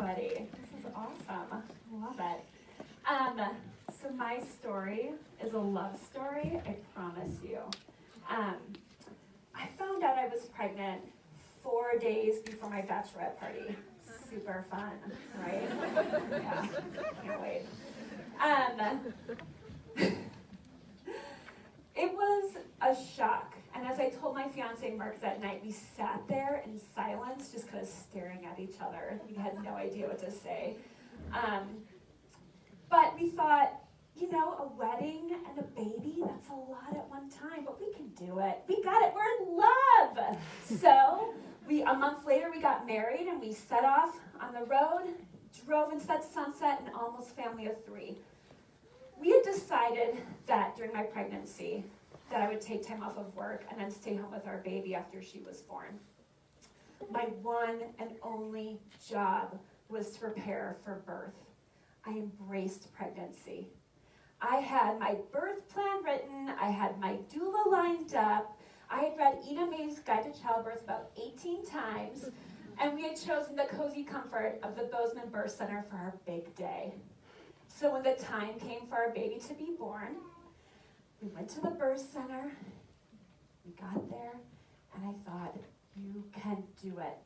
everybody. This is awesome. I love it. So my story is a love story, I promise you. I found out I was pregnant 4 days before my bachelorette party. Super fun, right? Yeah, can't wait. It was a shock. And as I told my fiance Mark that night, we sat there in silence, just kind of staring at each other. We had no idea what to say. But we thought, a wedding and a baby, that's a lot at one time, but we can do it. We got it, we're in love. So a month later, we got married and we set off on the road, drove into that sunset, an almost family of 3. We had decided that during my pregnancy, that I would take time off of work and then stay home with our baby after she was born. My one and only job was to prepare for birth. I embraced pregnancy. I had my birth plan written, I had my doula lined up, I had read Ina May's Guide to Childbirth about 18 times, and we had chosen the cozy comfort of the Bozeman Birth Center for our big day. So when the time came for our baby to be born, we went to the birth center, we got there, and I thought, you can do it.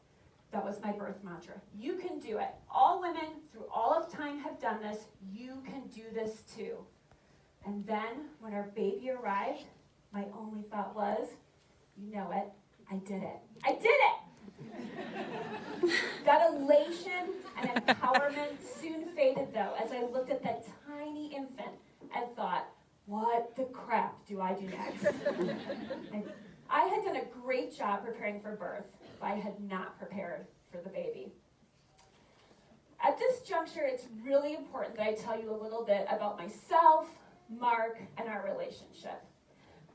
That was my birth mantra. You can do it. All women through all of time have done this. You can do this too. And then when our baby arrived, my only thought was, you know it, I did it. I did it! That elation and empowerment soon faded though, as I looked at that tiny infant and thought, what the crap do I do next? I had done a great job preparing for birth, but I had not prepared for the baby. At this juncture, it's really important that I tell you a little bit about myself, Mark, and our relationship.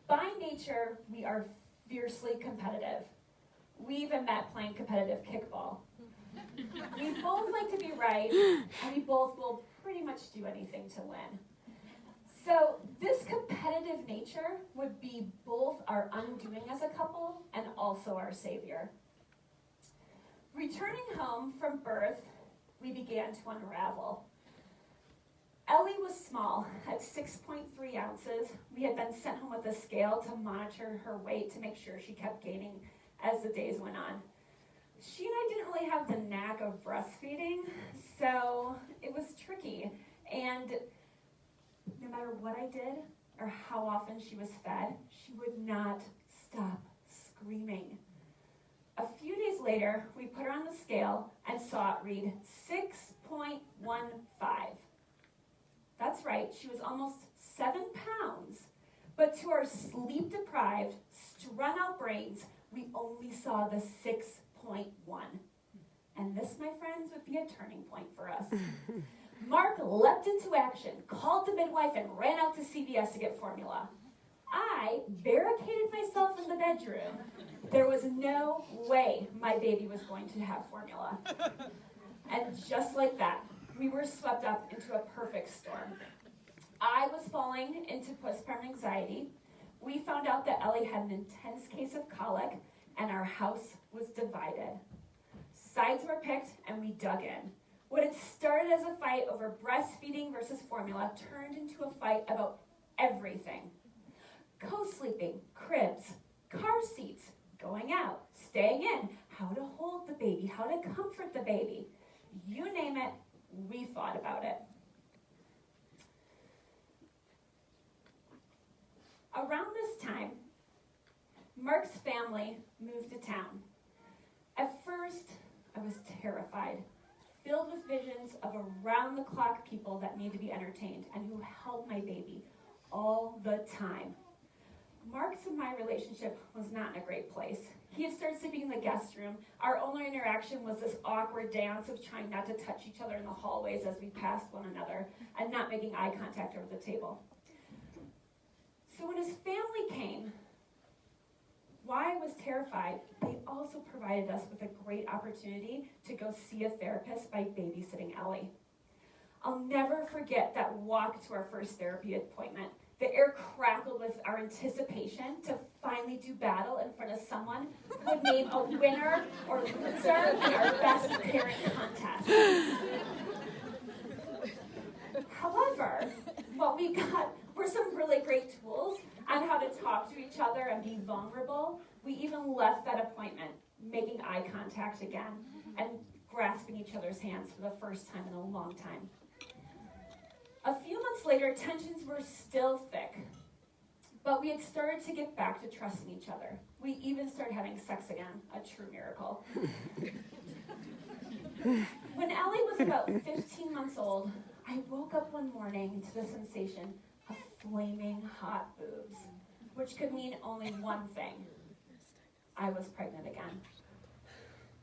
By nature, we are fiercely competitive. We even met playing competitive kickball. We both like to be right, and we both will pretty much do anything to win. So this competitive nature would be both our undoing as a couple and also our savior. Returning home from birth, we began to unravel. Ellie was small, at 6.3 ounces. We had been sent home with a scale to monitor her weight to make sure she kept gaining as the days went on. She and I didn't really have the knack of breastfeeding, so it was tricky. And no matter what I did or how often she was fed, she would not stop screaming. A few days later, we put her on the scale and saw it read 6.15. That's right, she was almost 7 pounds. But to our sleep-deprived, strung-out brains, we only saw the 6.1. And this, my friends, would be a turning point for us. Mark leapt into action, called the midwife, and ran out to CVS to get formula. I barricaded myself in the bedroom. There was no way my baby was going to have formula. And just like that, we were swept up into a perfect storm. I was falling into postpartum anxiety. We found out that Ellie had an intense case of colic, and our house was divided. Sides were picked, and we dug in. What had started as a fight over breastfeeding versus formula turned into a fight about everything. Co-sleeping, cribs, car seats, going out, staying in, how to hold the baby, how to comfort the baby. You name it, we fought about it. Around this time, Mark's family moved to town. At first, I was terrified, filled with visions of around-the-clock people that need to be entertained and who held my baby all the time. Mark's and my relationship was not in a great place. He had started sleeping in the guest room. Our only interaction was this awkward dance of trying not to touch each other in the hallways as we passed one another and not making eye contact over the table. So when his family came, while I was terrified, they also provided us with a great opportunity to go see a therapist by babysitting Ellie. I'll never forget that walk to our first therapy appointment. The air crackled with our anticipation to finally do battle in front of someone who would name a winner or loser in our best parent contest. However, what we got were some really great tools on how to talk to each other and be vulnerable. We even left that appointment making eye contact again and grasping each other's hands for the first time in a long time. A few months later, tensions were still thick, but we had started to get back to trusting each other. We even started having sex again, a true miracle. When Ellie was about 15 months old, I woke up one morning to the sensation of flaming hot boobs, which could mean only one thing. I was pregnant again.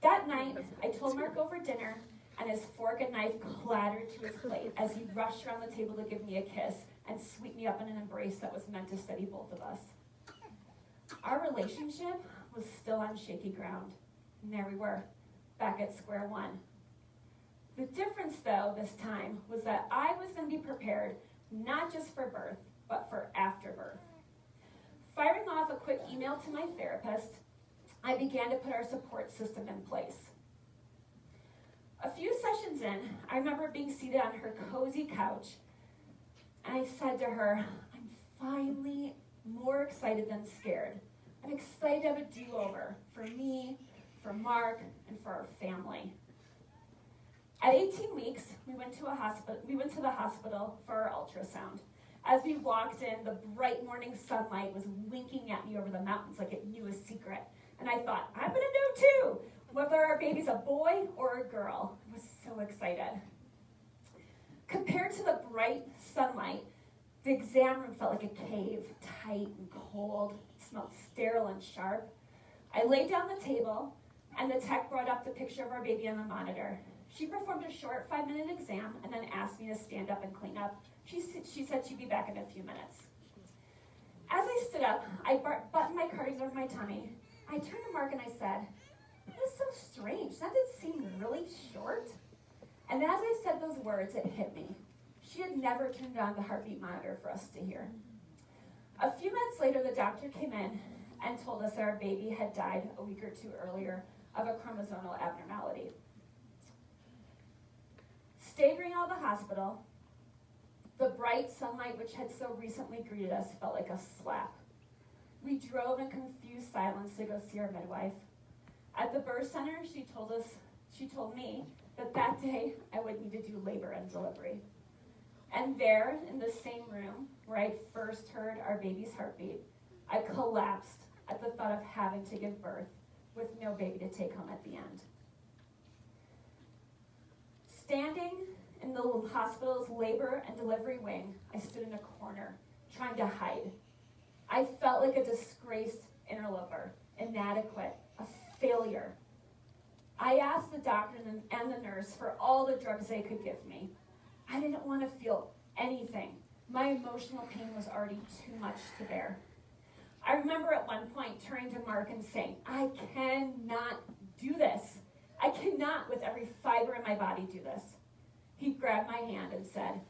That night, I told Mark over dinner, and his fork and knife clattered to his plate as he rushed around the table to give me a kiss and sweep me up in an embrace that was meant to steady both of us. Our relationship was still on shaky ground, and there we were, back at square one. The difference, though, this time, was that I was going to be prepared not just for birth, but for afterbirth. Firing off a quick email to my therapist, I began to put our support system in place. A few sessions in, I remember being seated on her cozy couch, and I said to her, I'm finally more excited than scared. I'm excited to have a do-over for me, for Mark, and for our family. At 18 weeks, we went to the hospital for our ultrasound. As we walked in, the bright morning sunlight was winking at me over the mountains like it knew a secret. And I thought, I'm gonna know too, whether our baby's a boy or a girl. I was so excited. Compared to the bright sunlight, the exam room felt like a cave, tight and cold. It smelled sterile and sharp. I laid down the table, and the tech brought up the picture of our baby on the monitor. She performed a short 5-minute exam and then asked me to stand up and clean up. She said she'd be back in a few minutes. As I stood up, I buttoned my cardigan over my tummy. I turned to Mark and I said, that is so strange. Doesn't it seem really short? And as I said those words, it hit me. She had never turned on the heartbeat monitor for us to hear. A few minutes later, the doctor came in and told us that our baby had died a week or two earlier of a chromosomal abnormality. Staggering out of the hospital, the bright sunlight which had so recently greeted us felt like a slap. We drove in confused silence to go see our midwife. At the birth center, she told me that day I would need to do labor and delivery. And there, in the same room where I first heard our baby's heartbeat, I collapsed at the thought of having to give birth with no baby to take home at the end. Standing in the hospital's labor and delivery wing, I stood in a corner, trying to hide. I felt like a disgraced interloper, inadequate, a failure. I asked the doctor and the nurse for all the drugs they could give me. I didn't want to feel anything. My emotional pain was already too much to bear. I remember at one point turning to Mark and saying, I cannot do this. I cannot, with every fiber in my body, do this. He grabbed my hand and said,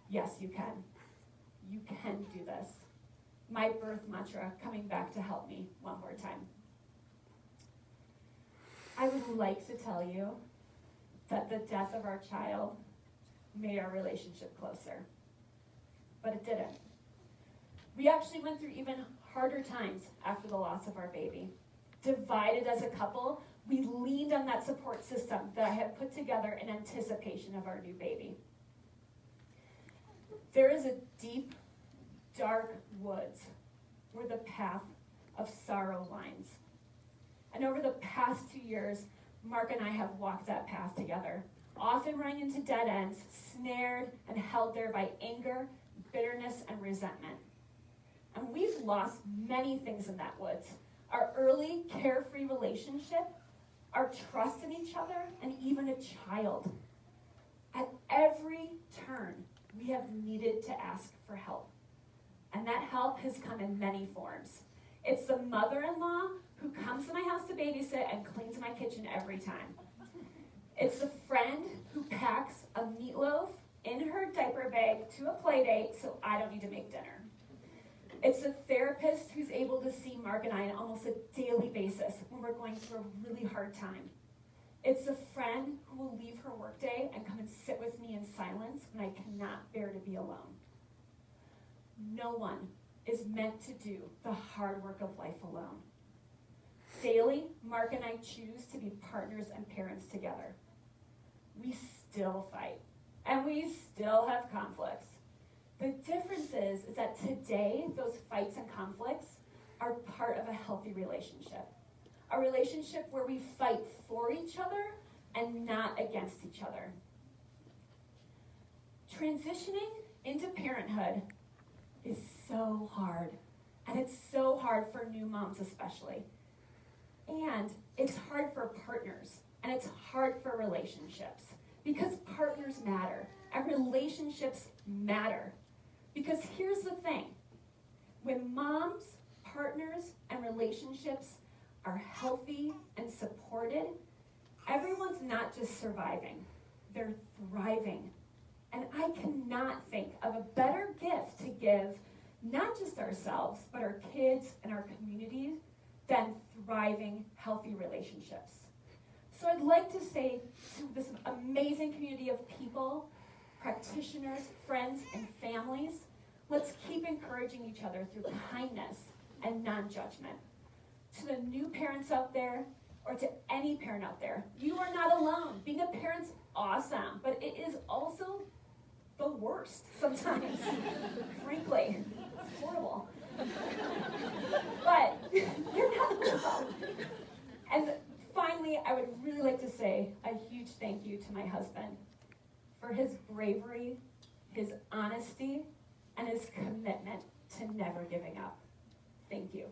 yes, you can. You can do this. My birth mantra coming back to help me one more time. I would like to tell you that the death of our child made our relationship closer, but it didn't. We actually went through even harder times after the loss of our baby. Divided as a couple, we leaned on that support system that I had put together in anticipation of our new baby. There is a deep, dark woods where the path of sorrow winds. And over the past 2 years, Mark and I have walked that path together, often running into dead ends, snared and held there by anger, bitterness, and resentment. And we've lost many things in that woods. Our early, carefree relationship, our trust in each other, and even a child. At every turn, we have needed to ask for help. And that help has come in many forms. It's the mother-in-law who comes to my house to babysit and cleans my kitchen every time. It's the friend who packs a meatloaf in her diaper bag to a play date so I don't need to make dinner. It's a therapist who's able to see Mark and I on almost a daily basis when we're going through a really hard time. It's a friend who will leave her workday and come and sit with me in silence when I cannot bear to be alone. No one is meant to do the hard work of life alone. Daily, Mark and I choose to be partners and parents together. We still fight, and we still have conflicts. The difference is that today, those fights and conflicts are part of a healthy relationship. A relationship where we fight for each other and not against each other. Transitioning into parenthood is so hard, and it's so hard for new moms especially. And it's hard for partners, and it's hard for relationships, because partners matter, and relationships matter. Because here's the thing, when moms, partners, and relationships are healthy and supported, everyone's not just surviving, they're thriving. And I cannot think of a better gift to give, not just ourselves, but our kids and our communities, than thriving, healthy relationships. So I'd like to say to this amazing community of people, practitioners, friends, and families, let's keep encouraging each other through kindness and non-judgment. To the new parents out there, or to any parent out there, you are not alone. Being a parent's awesome, but it is also the worst sometimes, frankly. It's horrible. But you're not alone. And finally, I would really like to say a huge thank you to my husband for his bravery, his honesty, and his commitment to never giving up. Thank you.